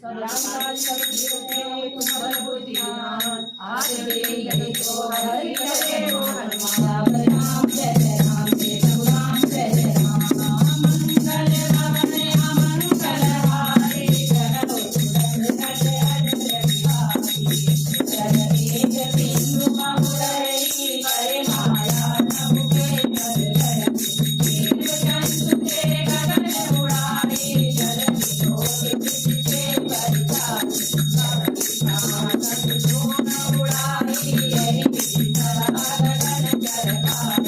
रामलाल सतगुरु तुम बल बुद्धिमान आज दे गई तो हरि करे वो हनुमान राम जय जय राम जय राम जय जय राम मंगल भवन अमंगल हारी जगत सुरत एक बिंदु महुरई करे माया नभ के कर जीव जंतु के गगन उड़ाई जल ज्योति के परिचार उड़ाई यही गगन चरकार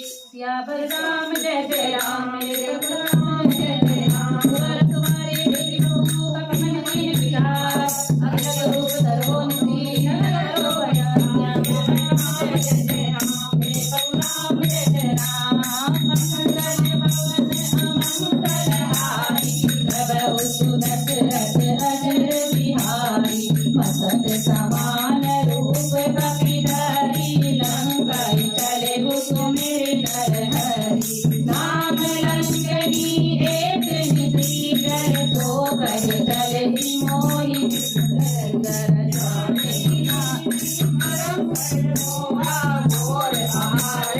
राम जय जय राम जय राम जय जय राम तुम्हारे विलास अगल रूप सर्वोन्नति नगरो राम जय जय राम जय जय राम मंगल भवन अमंगल हारी प्रभु सुदत रथ अजर बिहारी मसत समान रूप बपिधारी लंकाई चले हुकुमें नाम लंकनी एक निधि कर तो कर चले मोहि दर जाने परम घोर आहार